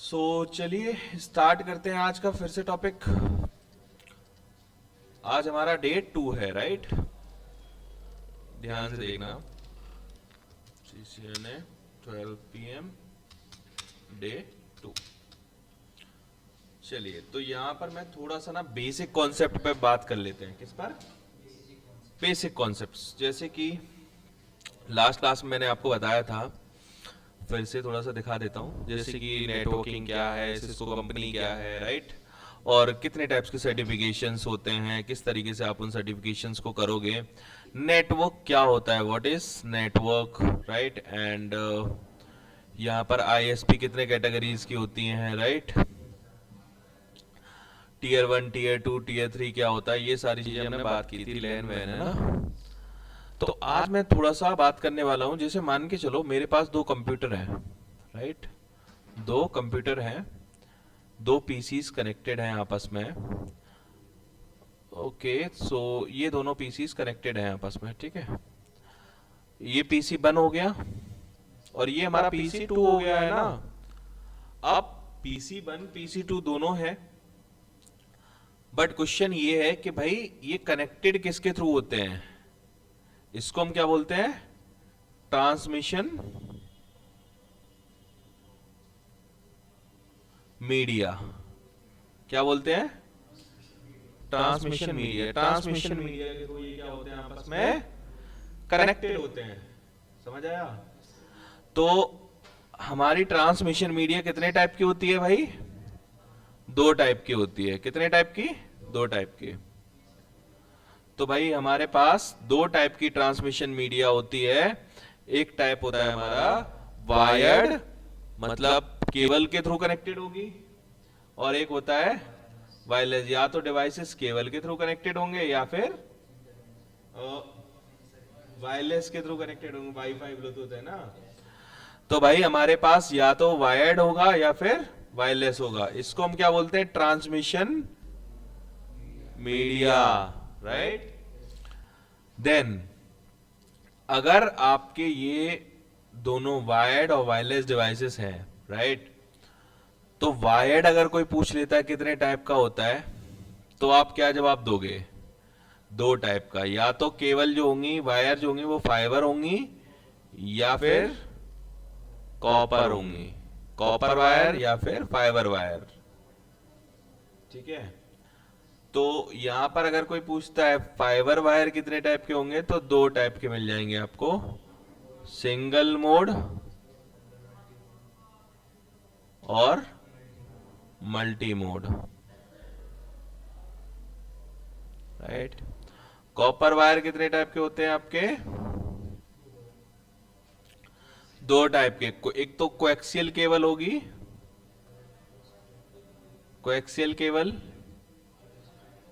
चलिए स्टार्ट करते हैं आज का फिर से टॉपिक। आज हमारा डे 2 है, राइट? ध्यान से देखना। CCNA 12 PM day 2। चलिए, तो यहाँ पर मैं थोड़ा सा ना बेसिक कॉन्सेप्ट पे बात कर लेते हैं। किस पर? Basic concepts. जैसे कि लास्ट क्लास में मैंने आपको बताया था, फिर से थोड़ा सा दिखा देता हूँ। जैसे कि नेटवर्किंग क्या है, सिस्को कंपनी क्या है, राइट? और कितने टाइप्स के सर्टिफिकेशंस होते हैं, किस तरीके से आप उन सर्टिफिकेशंस को करोगे। नेटवर्क क्या होता है, what is network, right? And यहाँ पर ISP कितने कैटेगरीज की होती हैं, राइट? टीयर 1, टीयर 2, टीयर 3 क्या होता है, ये सारी चीजें हमने बात की थी। लैन वैन, है ना? तो आज मैं थोड़ा सा बात करने वाला हूँ। जैसे मान के चलो मेरे पास दो कंप्यूटर हैं, राइट? दो कंप्यूटर हैं, दो PCs कनेक्टेड हैं आपस में। ओके, सो ये दोनों PCs कनेक्टेड हैं आपस में, ठीक है? ये PC 1 हो गया और ये हमारा PC 2 हो गया, है ना? अब PC 1 PC 2 दोनों है, बट क्वेश्चन ये है कि भाई ये कनेक्टेड किसके थ्रू होते हैं? इसको हम क्या बोलते हैं? Transmission media. क्या बोलते हैं? Transmission media. ट्रांसमिशन मीडिया के थ्रू ये क्या होते हैं? आपस में कनेक्टेड होते हैं। समझ आया? तो हमारी ट्रांसमिशन मीडिया कितने टाइप की होती है भाई? दो टाइप की होती है। कितने टाइप की? दो टाइप की। तो भाई हमारे पास दो टाइप की ट्रांसमिशन मीडिया होती है। एक टाइप होता है हमारा वायर्ड, मतलब केबल के थ्रू कनेक्टेड होगी, और एक होता है वायरलेस। या तो डिवाइसेस केबल के थ्रू कनेक्टेड होंगे या फिर वायरलेस के थ्रू कनेक्टेड होंगे। वाईफाई ब्लूटूथ, है ना? तो भाई हमारे पास या तो वायर्ड होगा या फिर वायरलेस होगा। इसको हम क्या बोलते हैं? Transmission media, right? देन अगर आपके ये दोनों वायर्ड और वायरलेस डिवाइसेस हैं, राइट? तो वायर्ड अगर कोई पूछ लेता है कितने टाइप का होता है, तो आप क्या जवाब दोगे? दो टाइप का। या तो केवल जो होंगी, वायर जो होंगी वो फाइबर होंगी, या फिर कॉपर होंगी। कॉपर वायर या फिर फाइबर वायर, ठीक है? तो यहां पर अगर कोई पूछता है फाइबर वायर कितने टाइप के होंगे, तो दो टाइप के मिल जाएंगे आपको। सिंगल मोड और multi mode, right? Copper wire कितने टाइप के होते हैं आपके? दो टाइप के। एक तो कोएक्सियल केबल होगी, कोएक्सियल केबल।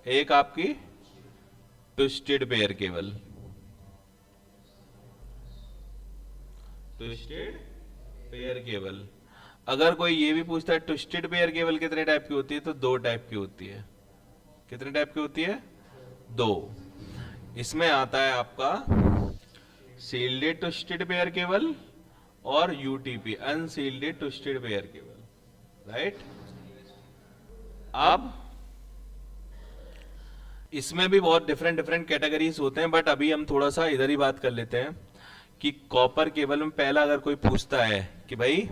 एक आपकी twisted pair cable. Twisted pair cable. अगर कोई ये भी पूछता है ट्विस्टेड पेयर केबल कितने टाइप की होती है, तो दो टाइप की होती है। कितने टाइप की होती है? दो। इसमें आता है आपका सील्डेड ट्विस्टेड पेयर केबल और UTP, unshielded twisted pair cable, right? अब इसमें भी बहुत डिफरेंट डिफरेंट कैटेगरीज होते हैं, बट अभी हम थोड़ा सा इधर ही बात कर लेते हैं कि कॉपर केबल में पहला अगर कोई पूछता है कि भाई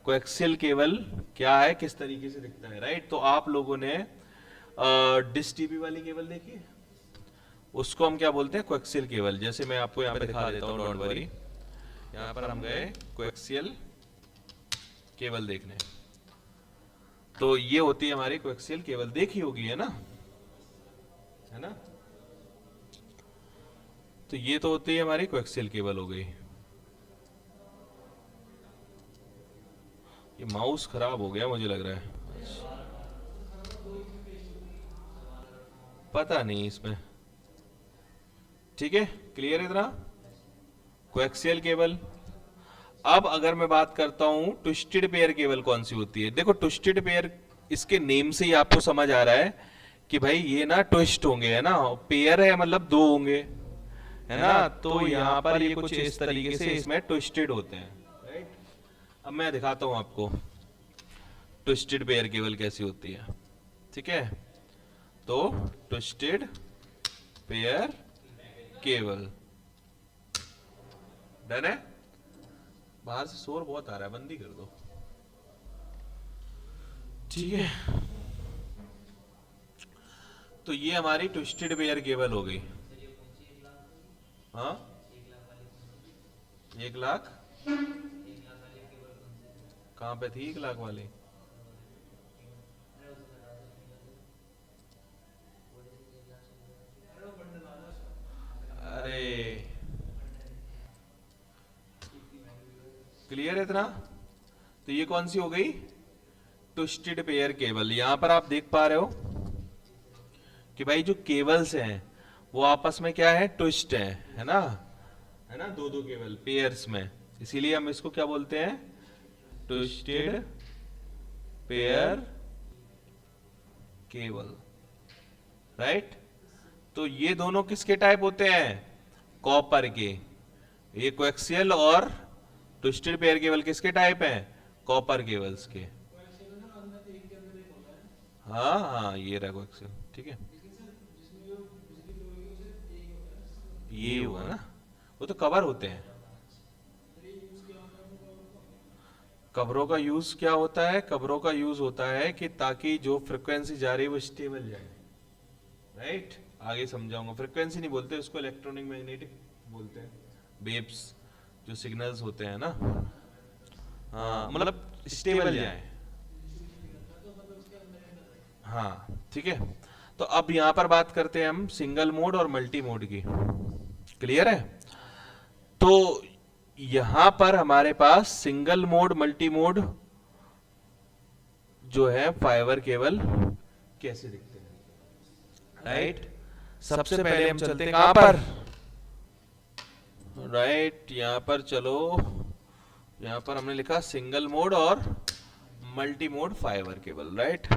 कोएक्सियल केबल क्या है, किस तरीके से दिखता है, राइट? तो आप लोगों ने डिश टीवी वाली केबल देखी है? उसको हम क्या बोलते हैं? Coaxial cable. जैसे मैं आपको यहाँ पे दिखा देता हूँ, डोंट वरी। यहाँ पर हम गए कोएक्सियल केबल देखने, तो ये होती है हमारी कोएक्सियल केबल। देखी होगी, है ना? है ना? तो ये तो होती है हमारी कोएक्सियल केबल हो गई। ये माउस खराब हो गया मुझे लग रहा है, पता नहीं इसमें। ठीक है, क्लियर इतना? Coaxial cable. अब अगर मैं बात करता हूं ट्विस्टेड पेयर केबल कौन सी होती है। देखो ट्विस्टेड पेयर, इसके नेम से ही आपको समझ आ रहा है कि भाई ये ना ट्विस्ट होंगे, है ना? पेयर है मतलब दो होंगे, है ना? तो यहां पर ये कुछ इस तरीके से इसमें ट्विस्टेड होते हैं, राइट? अब मैं दिखाता हूं आपको। ट्विस्टेड पेयर केबल कैसी होती है, ठीक है। तो ट्विस्टेड पेयर केबल डन है। बाहर से शोर बहुत आ रहा है, बंदी कर दो, ठीक है। तो ये हमारी ट्विस्टेड पेयर केबल हो गई। हाँ 1 लाख कहाँ पे थी 1 लाख वाली? अरे क्लियर है इतना? तो ये कौन सी हो गई? Twisted pair cable. यहां पर आप देख पा रहे हो कि भाई जो केबल्स हैं वो आपस में क्या है, ट्विस्ट है ना, है ना, दो दो केबल पेयर्स में, इसीलिए हम इसको क्या बोलते हैं, ट्विस्टेड पेयर केबल, राइट। तो ये दोनों किसके टाइप होते हैं, कॉपर के। ये कोएक्सियल और ट्विस्टेड पेयर केबल किसके टाइप हैं, कॉपर केबल्स के। हाँ हाँ ये रहा कोएक्सियल, ठीक है। ये हुआ ना, वो तो कवर होते हैं। कवरों का यूज क्या होता है, कवरों का यूज होता है कि ताकि जो फ्रिक्वेंसी जा रही है वो स्टेबल जाए, राइट। आगे समझाऊंगा, फ्रिक्वेंसी नहीं बोलते उसको, इलेक्ट्रॉनिक मैग्नेटिक बोलते हैं, वेव्स जो सिग्नल्स होते हैं ना, हाँ मतलब स्टेबल जाए, हाँ ठीक है। तो अब यहां पर बात करते हैं हम सिंगल मोड और मल्टी मोड की, क्लियर है। तो यहां पर हमारे पास सिंगल मोड मल्टी मोड जो है फाइबर केबल कैसे दिखते हैं, राइट। सबसे पहले हम चलते हैं कहां पर, राइट यहां पर चलो, यहां पर हमने लिखा सिंगल मोड और multi mode fibre cable, right.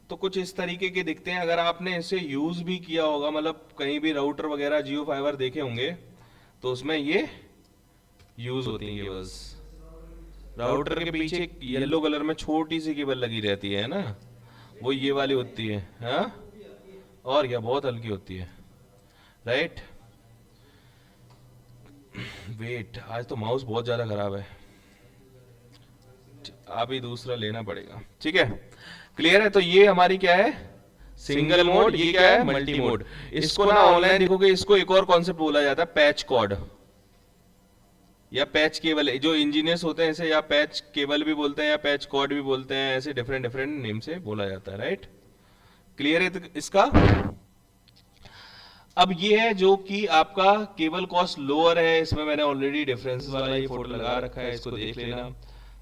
तो कुछ इस तरीके के दिखते हैं। अगर आपने इसे यूज भी किया होगा, मतलब कहीं भी राउटर वगैरह जियो फाइबर देखे होंगे तो उसमें ये यूज होती है केबल्स। राउटर के पीछे एक येलो कलर में छोटी सी केबल लगी रहती है ना, वो ये वाली होती है, हाँ और क्या, बहुत हल्की होती है, राइट। वेट, आज तो माउस बहुत ज्यादा खराब है, अभी दूसरा लेना पड़ेगा, ठीक है। क्लियर है। तो ये हमारी क्या है, सिंगल मोड, ये क्या है, मल्टी मोड। इसको ना ऑनलाइन देखोगे, इसको एक और कॉन्सेप्ट बोला जाता है, पैच कॉर्ड या पैच केबल। जो इंजीनियर्स होते हैं इसे या पैच केबल भी बोलते हैं या पैच कॉर्ड भी बोलते हैं, ऐसे डिफरेंट डिफरेंट नेम से बोला जाता है, राइट। क्लियर है तो इसका। अब ये है जो कि आपका केबल कॉस्ट लोअर है, इसमें मैंने ऑलरेडी डिफरेंस वाला ये फोटो लगा रखा है, इसको देख लेना,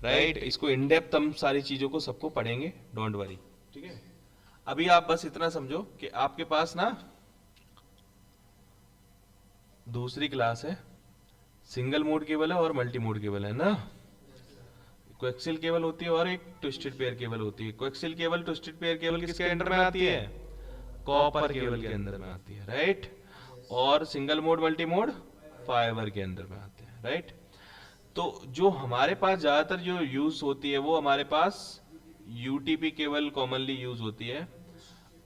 राइट। इसको इन डेप्थ हम सारी चीजों को सबको पढ़ेंगे, डोंट वरी, ठीक है। अभी आप बस इतना समझो कि आपके पास ना दूसरी क्लास है, सिंगल मोड केबल है और मल्टी मोड केबल है ना। कोएक्सियल केबल होती है और एक ट्विस्टेड पेयर केबल होती है। Coaxial cable twisted pair cable किसके अंडर में आती है, कॉपर केबल के अंदर में आती है, राइट। और single mode multi mode fibre के अंदर में आते हैं, राइट। तो जो हमारे पास ज्यादातर जो यूज होती है वो हमारे पास यूटीपी केबल कॉमनली यूज होती है।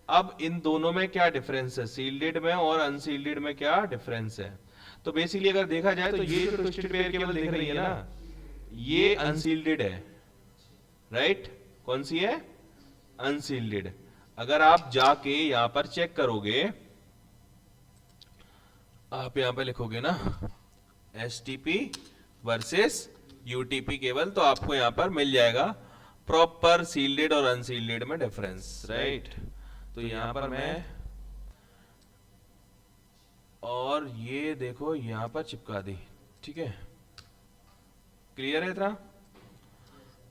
अब इन दोनों में क्या डिफरेंस है, सील्डेड में और अनसील्डेड में क्या डिफरेंस है। तो बेसिकली अगर देखा जाए तो ये जो ट्विस्टेड पेयर केबल दिख रही है ना, ये अनसील्डेड है, राइट। कौन सी है, अनसील्डेड। अगर आप जाके यहां पर चेक करोगे, आप यहां पे लिखोगे ना एसटीपी वर्सेस यूटीपी केबल, तो आपको यहां पर मिल जाएगा प्रॉपर सील्डेड और अनसील्डेड में डिफरेंस, राइट। तो यहां पर मैं, और ये देखो यहां पर चिपका दी, ठीक है। क्लियर है इतना।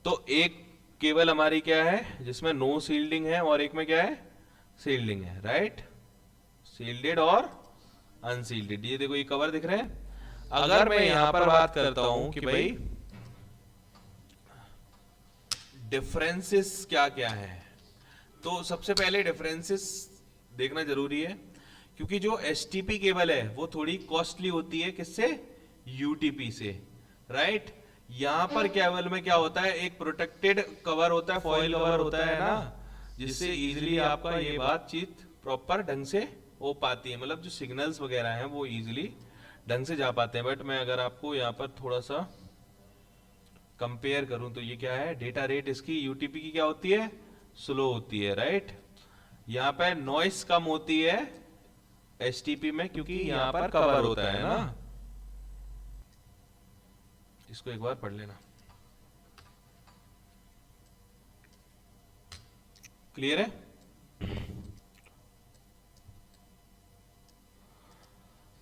तो एक केबल हमारी क्या है जिसमें नो सील्डिंग है और एक में क्या है, सील्डिंग है, राइट। सील्डेड और अनसील्डेड, ये देखो ये कवर दिख रहे हैं। अगर मैं यहां पर बात करता हूं कि भाई डिफरेंसेस क्या क्या है, तो सबसे पहले डिफरेंसेस देखना जरूरी है, क्योंकि जो एसटीपी केबल है वो थोड़ी कॉस्टली होती है, किससे, यूटीपी से, राइट। यहाँ पर केबल में क्या होता है, एक प्रोटेक्टेड कवर होता है, फॉइल कवर होता है ना, जिससे इजीली आपका ये बातचीत प्रॉपर ढंग से हो पाती है, मतलब जो सिग्नल्स वगैरह हैं वो इजीली ढंग से जा पाते हैं। बट मैं अगर आपको यहाँ पर थोड़ा सा कंपेयर करूं तो ये क्या है, डेटा रेट इसकी यूटीपी की क्या होती है, स्लो होती है, राइट। यहाँ पे नॉइस कम होती है एसटीपी में, क्योंकि यहाँ पर कवर होता है ना। इसको एक बार पढ़ लेना, क्लियर है।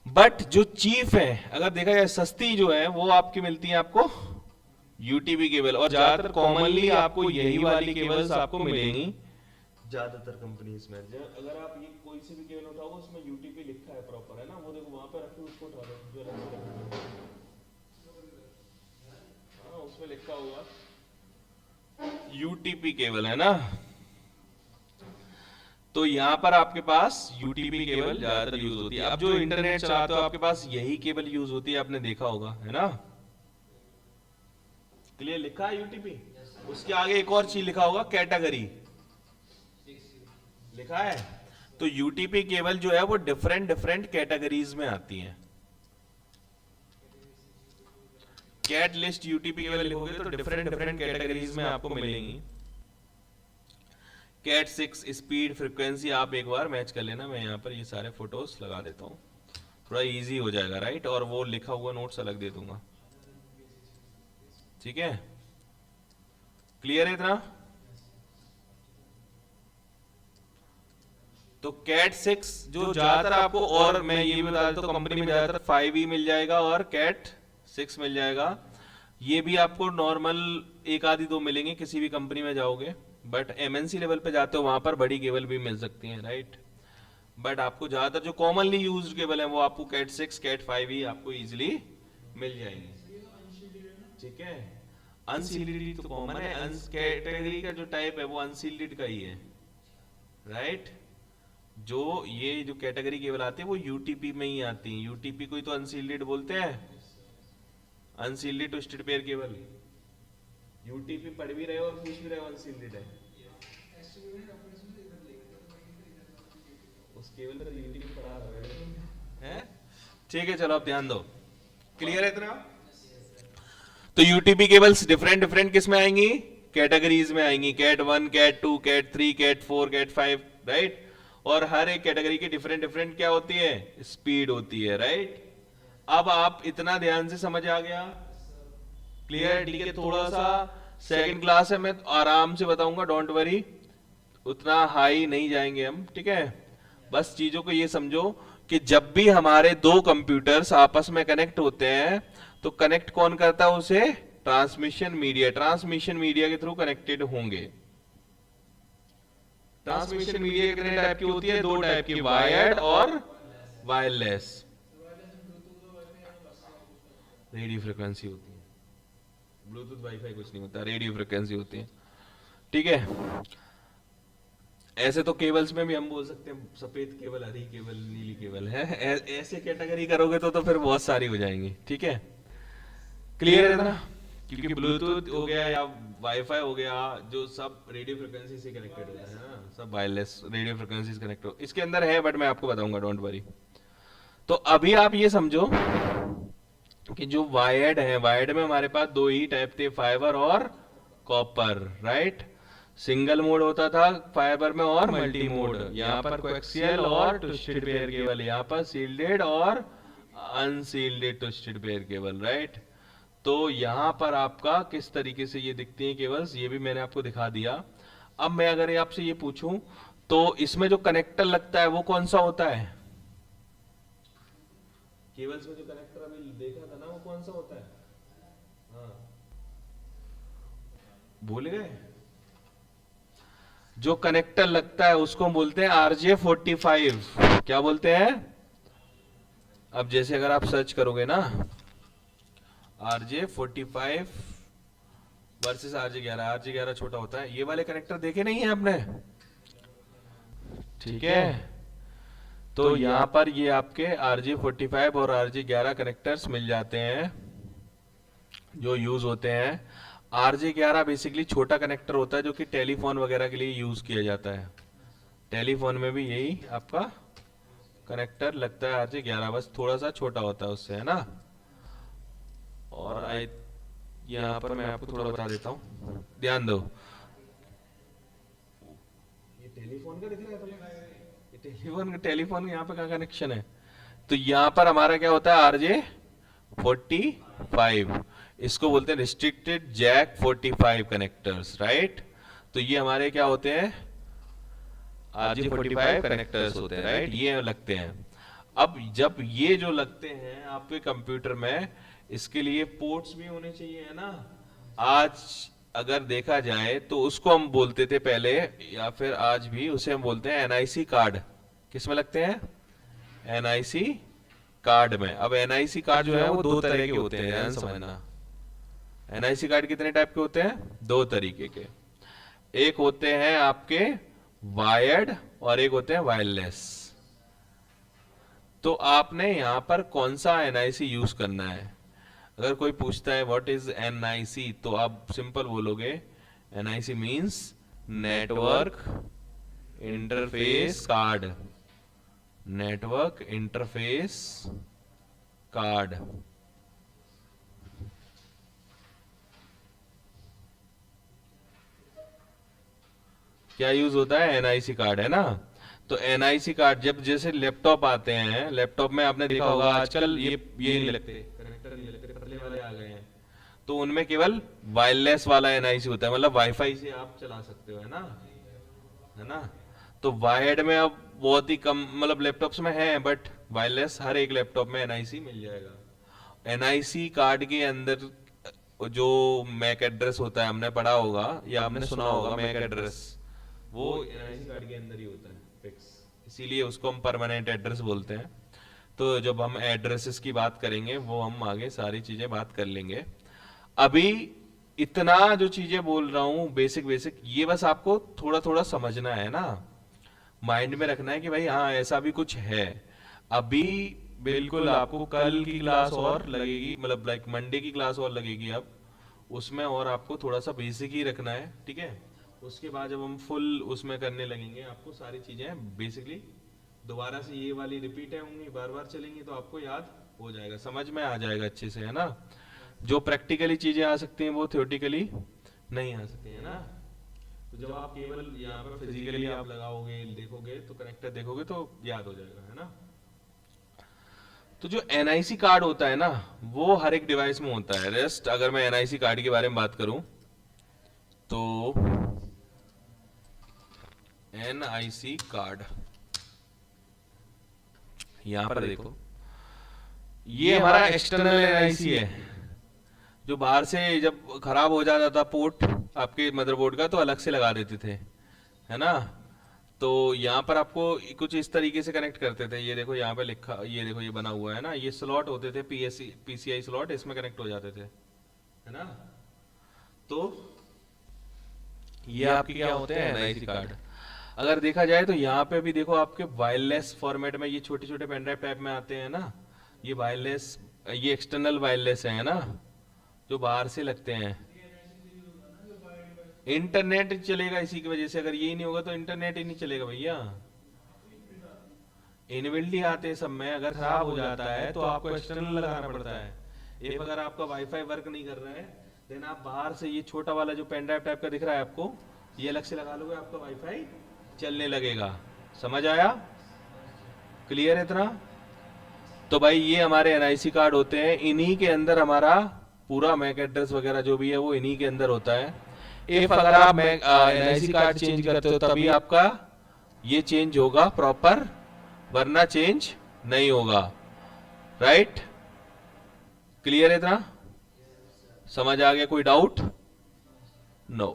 बट जो चीफ है, अगर देखा जाए सस्ती जो है वो आपकी मिलती है आपको यूटीपी केबल, और ज्यादातर कॉमनली आपको यही वाली केबल्स आपको मिलेंगी ज्यादातर कंपनीज में। अगर आप ये कोई सी भी केबल उठाओगे उसमें यूटीपी लिखा है प्रॉपर, है ना, वो देखो वहां पे रखो, उसको उठा लो जो हाँ उसमें लिखा होगा यूटीपी केबल, है ना। तो यहां पर आपके पास यूटीपी केबल ज्यादातर यूज होती है। अब जो इंटरनेट चलाते हो आपके पास यही केबल यूज होती है, आपने देखा होगा, है ना। क्लियर, लिखा है यूटीपी, उसके आगे एक और चीज लिखा होगा कैटेगरी, लिखा है। तो यूटीपी केबल जो है वो डिफरेंट डिफरेंट कैटेगरीज में आती है। कैट लिस्ट यूटीपी केबल लिखोगे तो डिफरेंट डिफरेंट कैटेगरीज में आपको मिलेंगी। कैट 6 स्पीड फ्रीक्वेंसी आप एक बार मैच कर लेना, मैं यहाँ पर ये सारे फोटोज लगा देता हूँ, थोड़ा इजी हो जाएगा, राइट। और वो लिखा हुआ नोट्स अलग दे दूंगा, ठीक है। क्लियर है इतना। तो कैट 6 जो ज्यादातर आपको, और मैं ये बता देता हूँ कंपनी में ज्यादातर 5E मिल जाएगा और कैट 6 मिल जाएगा। ये भी आपको नॉर्मल एक आधी दो मिलेंगे किसी भी कंपनी में जाओगे, बट एमएनसी लेवल पे जाते हो वहां पर बड़ी केबल भी मिल सकती है, राइट। बट आपको ज्यादातर जो कॉमनली यूज्ड केबल है वो आपको कैट 6 कैट 5E आपको इजीली मिल जाएंगे, ठीक है। अनसील्ड तो कॉमन है, कैटेगरी का जो टाइप है वो अनसील्ड का ही है, राइट। जो ये जो कैटेगरी केबल आती है वो यूटीपी में ही आती है, यूटीपी को ही तो अनसील्ड बोलते हैं, unsealed twisted pair cable. UTP पढ़ भी रहे हो और पूछ भी रहे हो अनसील्ड है, उस केबल पर यूटीपी पढ़ा रहे हैं, ठीक है। चलो अब ध्यान दो, क्लियर है इतना। तो यूटीपी केबल्स डिफरेंट डिफरेंट किस में आएंगी, कैटेगरीज में आएंगी, cat 1 cat 2 cat 3 cat 4 cat 5, right. और हर एक कैटेगरी की डिफरेंट डिफरेंट क्या होती है, स्पीड होती है, राइट। अब आप इतना ध्यान से समझ आ गया, क्लियर, ठीक है। थोड़ा सा सेकंड क्लास है, मैं आराम से बताऊंगा, डोंट वरी, उतना हाई नहीं जाएंगे हम, ठीक है। बस चीजों को ये समझो कि जब भी हमारे दो कंप्यूटर्स आपस में कनेक्ट होते हैं तो कनेक्ट कौन करता है उसे, ट्रांसमिशन मीडिया, ट्रांसमिशन मीडिया के थ्रू कनेक्टेड होंगे। ट्रांसमिशन मीडिया कितने टाइप की होती है, दो टाइप की, वायर्ड और वायरलेस। रेडियो फ्रिक्वेंसी होती है, ब्लूटूथ वाईफाई कुछ नहीं होता, रेडियो फ्रिक्वेंसी होती है, ठीक है। ऐसे तो केबल्स में भी हम बोल सकते हैं सफेद केबल, हरी केबल, नीली केबल है, ऐसे कैटेगरी करोगे तो फिर बहुत सारी हो जाएंगी, ठीक है। क्लियर है ना, क्योंकि ब्लूटूथ हो गया या वाईफाई हो गया जो सब रेडियो फ्रिक्वेंसी से कनेक्टेड होता है ना, सब वायरलेस रेडियो फ्रिक्वेंसी से कनेक्ट हो, इसके अंदर है, बट मैं आपको बताऊंगा, डोंट वरी। तो अभी आप ये समझो कि जो वायर्ड है, वायर्ड में हमारे पास दो ही टाइप थे, फाइबर और कॉपर, राइट। सिंगल मोड होता था फाइबर में और मल्टी मोड, यहाँ पर कोएक्सियल और ट्विस्टेड पेयर केबल, यहाँ पर सील्डेड और unshielded twisted pair cable, right. तो यहां पर आपका किस तरीके से ये दिखती है केबल्स, ये भी मैंने आपको दिखा दिया। अब मैं अगर आपसे ये पूछूं तो इसमें जो कनेक्टर लगता है वो कौन सा होता है, केबल्स में जो कनेक्टर अभी देखा था ना वो कौन सा होता है, हाँ भूल गए। जो कनेक्टर लगता है उसको बोलते हैं RJ45, क्या बोलते हैं। अब जैसे अगर आप सर्च करोगे ना RJ45 वर्सेस RJ11, RJ11 छोटा होता है, ये वाले कनेक्टर देखे नहीं है आपने, ठीक है। तो यहां पर ये आपके RJ45 और RJ11 कनेक्टर्स मिल जाते हैं, जो यूज होते हैं। RJ11 बेसिकली छोटा कनेक्टर होता है जो कि टेलीफोन वगैरह के लिए यूज किया जाता है। टेलीफोन में भी यही आपका कनेक्टर लगता है RJ11, बस थोड़ा सा छोटा होता है उससे, है ना। और आई यहाँ पर मैं आपको थोड़ा बता देता हूँ, ध्यान दो। ये टेलीफोन का दिख रहा है तुम्हें? ये टेलीफोन का यहाँ पे कहाँ कनेक्शन है? तो यहाँ पर हमारा क्या होता है, RJ45। इसको बोलते हैं रिस्ट्रिक्टेड जैक 45 कनेक्टर्स, राइट। तो ये हमारे क्या होते हैं, RJ45 कनेक्टर्स होते हैं, राइट, ये लगते हैं। अब जब ये जो लगते हैं आपके कंप्यूटर में, इसके लिए पोर्ट्स भी होने चाहिए, है ना। आज अगर देखा जाए तो उसको हम बोलते थे पहले, या फिर आज भी उसे हम बोलते हैं NIC कार्ड। किस में लगते हैं? NIC कार्ड में। अब NIC कार्ड जो है वो दो तरह के होते हैं, ध्यान समझना। NIC कार्ड कितने टाइप के होते हैं? दो तरीके के। एक होते हैं आपके वायर्ड और एक होते हैं वायरलेस। तो आपने यहां पर कौन सा NIC यूज करना है? अगर कोई पूछता है व्हाट इज NIC, तो आप सिंपल बोलोगे NIC means network interface card. Network interface card. क्या यूज होता है? NIC कार्ड, है ना। तो NIC कार्ड जब जैसे लैपटॉप आते हैं, लैपटॉप में आपने देखा होगा आजकल ये नहीं लगते, कनेक्टर नहीं लगते, पतले वाले आ गए हैं। तो उनमें केवल वायरलेस वाला NIC होता है, मतलब वाईफाई से आप चला सकते हो, है ना, है ना। तो वायर्ड में अब बहुत ही कम, मतलब लैपटॉप्स में है, बट वायरलेस हर एक लैपटॉप में NIC मिल जाएगा। NIC कार्ड के अंदर जो मैक एड्रेस होता है, हमने पढ़ा होगा या आपने सुना होगा, मैक एड्रेस वो NIC कार्ड के अंदर ही होता है फिक्स, इसीलिए उसको हम परमानेंट एड्रेस बोलते हैं। तो जब हम एड्रेसेस की बात करेंगे वो हम आगे सारी चीजें बात कर लेंगे। अभी इतना जो चीजें बोल रहा हूं बेसिक बेसिक, ये बस आपको थोड़ा थोड़ा समझना है ना, माइंड में रखना है कि भाई हाँ ऐसा भी कुछ है। अभी बिल्कुल आपको कल की क्लास और लगेगी, मतलब लाइक मंडे की क्लास और लगेगी अब, उसमें और आपको थोड़ा सा बेसिक ही रखना है, ठीक है। उसके बाद जब हम फुल उसमें करने लगेंगे, आपको सारी चीजें बेसिकली दोबारा से ये वाली रिपीट होंगी, बार बार चलेंगी, तो आपको याद हो जाएगा, समझ में आ जाएगा अच्छे से, है ना। जो प्रैक्टिकली चीजें आ सकती हैं वो थ्योरेटिकली नहीं आ सकती है ना। तो जब आप केवल यहाँ पर फिजिकली आप लगाओगे, देखोगे, तो कनेक्टर देखोगे तो याद हो जाएगा, है ना। तो जो NIC कार्ड होता है ना, वो हर एक डिवाइस में होता है। रेस्ट अगर मैं NIC कार्ड के बारे में बात करूं तो NIC कार्ड यहां पर देखो, ये हमारा एक्सटर्नल NIC है, जो बाहर से जब खराब हो जाता था पोर्ट आपके मदरबोर्ड का तो अलग से लगा देते थे, है ना। तो यहाँ पर आपको कुछ इस तरीके से कनेक्ट करते थे। ये देखो यहाँ पे लिखा, ये देखो ये बना हुआ है ना, ये स्लॉट होते थे, PCI स्लॉट, इसमें कनेक्ट हो जाते थे, है ना। तो ये आपके क्या होते हैं? NIC card. अगर देखा जाए तो यहाँ पे भी देखो आपके वायरलेस फॉर्मेट में ये छोटे छोटे पेनड्राइव टाइप में आते हैं ना, ये वायरलेस, ये एक्सटर्नल वायरलेस है ना, जो बाहर से लगते हैं। इंटरनेट चलेगा इसी की वजह से, अगर ये नहीं होगा तो इंटरनेट ही नहीं चलेगा भैया। इनबिल्ट ही आते हैं सब में, अगर खराब हो जाता है तो आपको एक्सटर्नल लगाना पड़ता है। एक अगर आपका वाईफाई वर्क नहीं कर रहा है, देन आप बाहर से ये छोटा वाला जो पेन ड्राइव टाइप का दिख रहा है आपको, ये अलग से लगा लोगे, आपका वाईफाई चलने लगेगा। समझ आया? क्लियर है इतना? तो भाई ये हमारे NIC कार्ड होते हैं, इन्हीं के अंदर हमारा पूरा मैक एड्रेस वगैरह जो भी है वो इन्हीं के अंदर होता है। इफ अगर आप NIC कार्ड चेंज करते हो तभी आपका ये चेंज होगा प्रॉपर, वरना चेंज नहीं होगा, राइट। क्लियर है इतना? समझ आ गया? कोई डाउट? नो।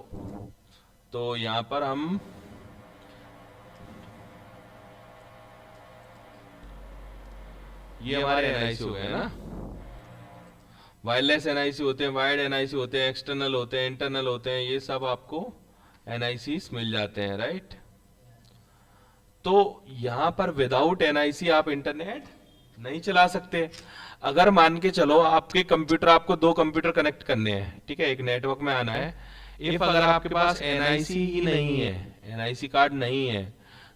तो यहां पर हम ये हमारे NIC हो गए ना, वायरलेस NIC होते हैं, वायर्ड NIC होते हैं, एक्सटर्नल होते हैं, इंटरनल होते हैं, ये सब आपको NICs मिल जाते हैं, राइट। तो यहां पर विदाउट NIC आप इंटरनेट नहीं चला सकते। अगर मान के चलो आपके कंप्यूटर, आपको दो कंप्यूटर कनेक्ट करने हैं, ठीक है, एक नेटवर्क में आना है। इफ अगर आपके पास एनआईसी ही नहीं है, एनआईसी कार्ड नहीं है,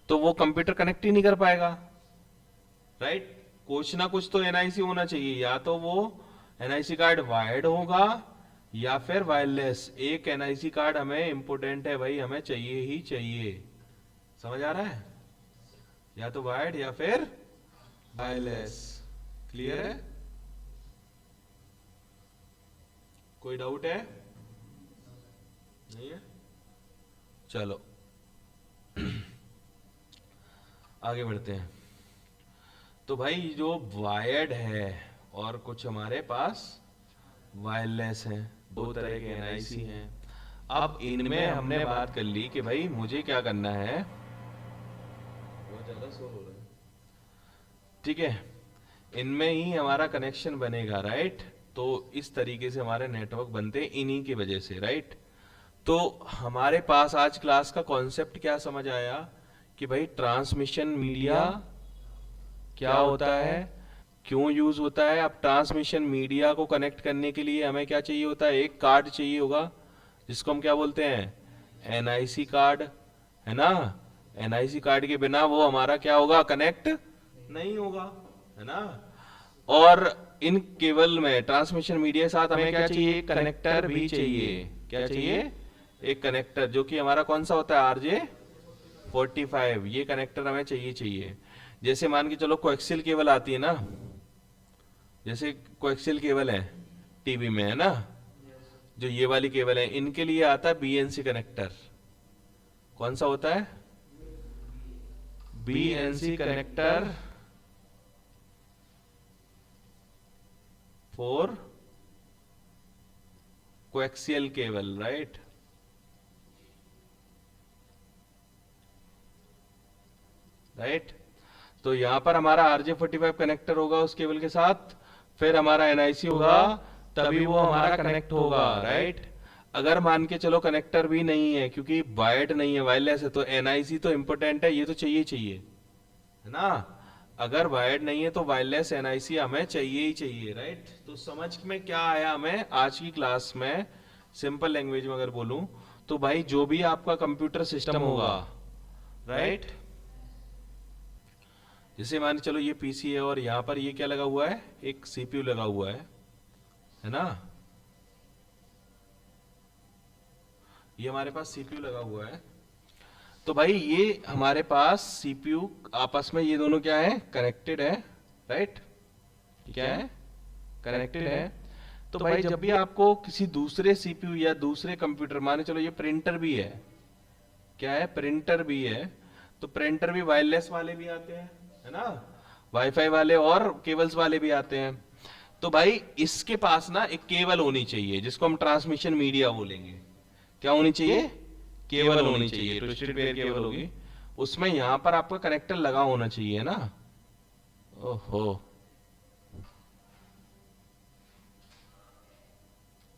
तो वो कंप्यूटर कनेक्ट ही नहीं कर पाएगा, राइट। कुछ ना कुछ तो एनआईसी होना चाहिए, या तो वो एनआईसी कार्ड वायर्ड होगा या फिर वायरलेस। एक एनआईसी कार्ड हमें इंपोर्टेंट है भाई, हमें चाहिए ही चाहिए। समझ आ रहा है? या तो वायर्ड या फिर वायरलेस। क्लियर है? कोई डाउट है? नहीं है? चलो आगे बढ़ते हैं। तो भाई जो वायर्ड है और कुछ हमारे पास वायरलेस हैं, दो तरह के एनआईसी हैं। अब इनमें हमने बात कर ली कि भाई मुझे क्या करना है, बहुत ज्यादा शोर हो रहा है, ठीक है, इनमें ही हमारा कनेक्शन बनेगा, राइट। तो इस तरीके से हमारे नेटवर्क बनते हैं इन्हीं की वजह से, राइट। तो हमारे पास आज क्लास का कॉन्सेप्ट क्या समझ आया कि भाई ट्रांसमिशन मीडिया क्या होता है, क्यों यूज होता है। अब ट्रांसमिशन मीडिया को कनेक्ट करने के लिए हमें क्या चाहिए होता है, एक कार्ड चाहिए होगा जिसको हम क्या बोलते हैं, एनआईसी कार्ड, है ना। एनआईसी कार्ड के बिना वो हमारा क्या होगा, कनेक्ट नहीं होगा, है ना। और इन केबल में ट्रांसमिशन मीडिया के साथ हमें क्या चाहिए, एक कनेक्टर भी चाहिए। क्या चाहिए, एक कनेक्टर, जो कि हमारा कौन सा होता है, RJ45। ये कनेक्टर हमें चाहिए चाहिए। जैसे मान के चलो कोएक्सियल केबल आती है ना, जैसे कोएक्सियल केबल है टीवी में, है ना, जो ये वाली केबल है, इनके लिए आता है बीएनसी कनेक्टर। कौन सा होता है, BNC connector for coaxial cable, right. Right, तो यहां पर हमारा RJ45 कनेक्टर होगा उस केबल के साथ, फिर हमारा एनआईसी होगा, तभी वो हमारा कनेक्ट होगा, राइट। अगर मान के चलो कनेक्टर भी नहीं है, क्योंकि वायर्ड नहीं है, वायरलेस है, तो एनआईसी तो इंपोर्टेंट है, ये तो चाहिए चाहिए, है ना। अगर वायर्ड नहीं है तो वायरलेस एनआईसी हमें चाहिए ही चाहिए, राइट। तो समझ में क्या आया हमें आज की क्लास में, सिंपल लैंग्वेज में अगर बोलूं तो भाई जो भी आपका कंप्यूटर सिस्टम होगा, राइट, जैसे मान के चलो ये पीसी है और यहाँ पर ये क्या लगा हुआ है, एक सीपीयू लगा हुआ है ना। ये हमारे पास सीपीयू लगा हुआ है। तो भाई ये हमारे पास सीपीयू आपस में ये दोनों क्या है, कनेक्टेड है, राइट। क्या है, कनेक्टेड है। तो भाई जब भी आपको किसी दूसरे सीपीयू या दूसरे कंप्यूटर, माने चलो ये प्रिंटर भी है, क्या है, प्रिंटर भी है, तो प्रिंटर भी वायरलेस वाले भी आते हैं, है ना, वाईफाई वाले और केबल्स वाले भी आते हैं। तो भाई इसके पास ना एक केबल होनी चाहिए जिसको हम ट्रांसमिशन मीडिया बोलेंगे। क्या होनी चाहिए, केबल होनी चाहिए, ट्विस्टेड पेयर केबल होगी, उसमें यहां पर आपका कनेक्टर लगा होना चाहिए ना। ओहो,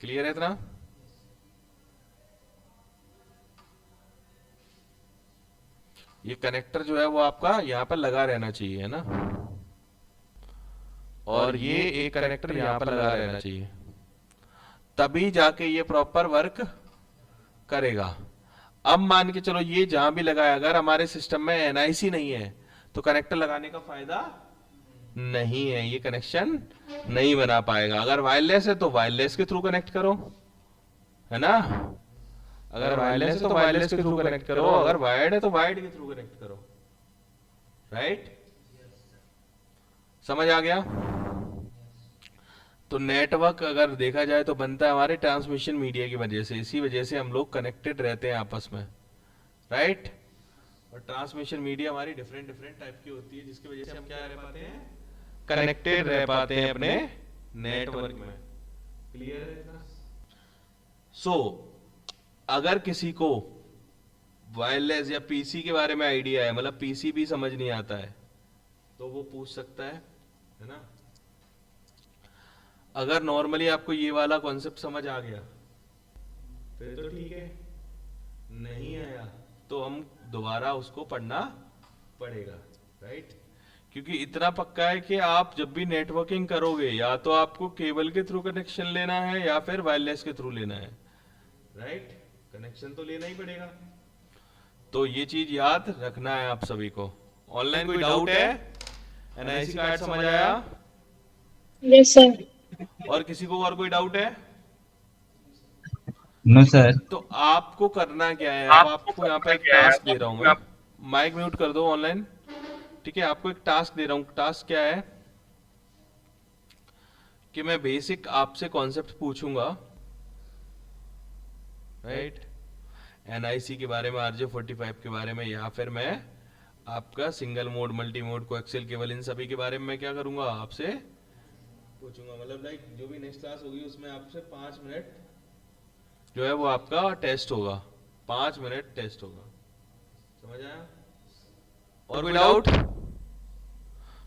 क्लियर है इतना? ये कनेक्टर जो है वो आपका यहाँ पर लगा रहना चाहिए, है ना, और ये एक कनेक्टर यहाँ पर लगा रहना चाहिए, तभी जाके ये प्रॉपर वर्क करेगा। अब मान के चलो ये जहां भी लगा है, अगर हमारे सिस्टम में एनआईसी नहीं है तो कनेक्टर लगाने का फायदा नहीं है, ये कनेक्शन नहीं बना पाएगा। अगर वायरलेस है तो वायरलेस के थ्रू कनेक्ट करो, है ना। अगर वायरलेस है तो वायरलेस के थ्रू कनेक्ट करो, अगर वायर्ड है तो वायर्ड के थ्रू कनेक्ट करो, राइट। समझ आ गया? तो नेटवर्क अगर देखा जाए तो बनता है हमारे ट्रांसमिशन मीडिया की वजह से, इसी वजह से हम लोग कनेक्टेड रहते हैं आपस में, राइट। और ट्रांसमिशन मीडिया हमारी डिफरेंट डिफरेंट टाइप की होती है, जिसकी वजह से हम क्या रह पाते हैं, कनेक्टेड रह पाते हैं अपने नेटवर्क में। क्लियर है? सो अगर किसी को वायरलेस या पीसी के बारे में आइडिया है, मतलब पीसी भी समझ नहीं आता है, तो वो पूछ सकता है ना। अगर नॉर्मली आपको ये वाला कॉन्सेप्ट समझ आ गया फिर तो ठीक है, नहीं आया तो हम दोबारा उसको पढ़ना पड़ेगा, राइट। क्योंकि इतना पक्का है कि आप जब भी नेटवर्किंग करोगे या तो आपको केबल के थ्रू कनेक्शन लेना है या फिर वायरलेस के थ्रू लेना है, राइट? कनेक्शन तो लेना ही पड़ेगा। तो ये चीज याद रखना है आप सभी को। ऑनलाइन कोई डाउट है? एनआईसी कार्ड समझ आया? Yes sir. और किसी को और कोई डाउट है? No sir. तो आपको करना क्या है, अब आपको यहाँ पे एक टास्क दे रहा हूं मैं। माइक म्यूट कर दो ऑनलाइन। ठीक है, आपको एक टास्क दे रहा हूं। टास्क क्या है कि मैं बेसिक आपसे कॉन्सेप्ट पूछूंगा, राइट? एनआईसी के बारे में, RJ45 के बारे में, या फिर मैं आपका single mode, multi mode, coaxial cable, इन सभी के बारे में मैं क्या करूंगा, आपसे पूछूंगा। मतलब लाइक जो भी नेक्स्ट क्लास होगी उसमें आपसे 5 मिनट जो है वो आपका टेस्ट होगा। 5 मिनट टेस्ट होगा। समझ आया? और कोई डाउट?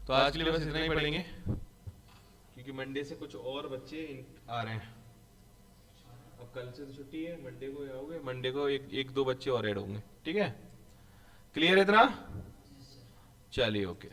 तो आज के लिए बस इतना ही पढ़ेंगे, क्योंकि मंडे से कुछ और बच्चे आ रहे हैं। अब कल से तो छुट्टी है, मंडे को आओगे, मंडे को एक दो बच्चे और ऐड होंगे। ठीक है, क्लियर है इतना? चलिए, ओके।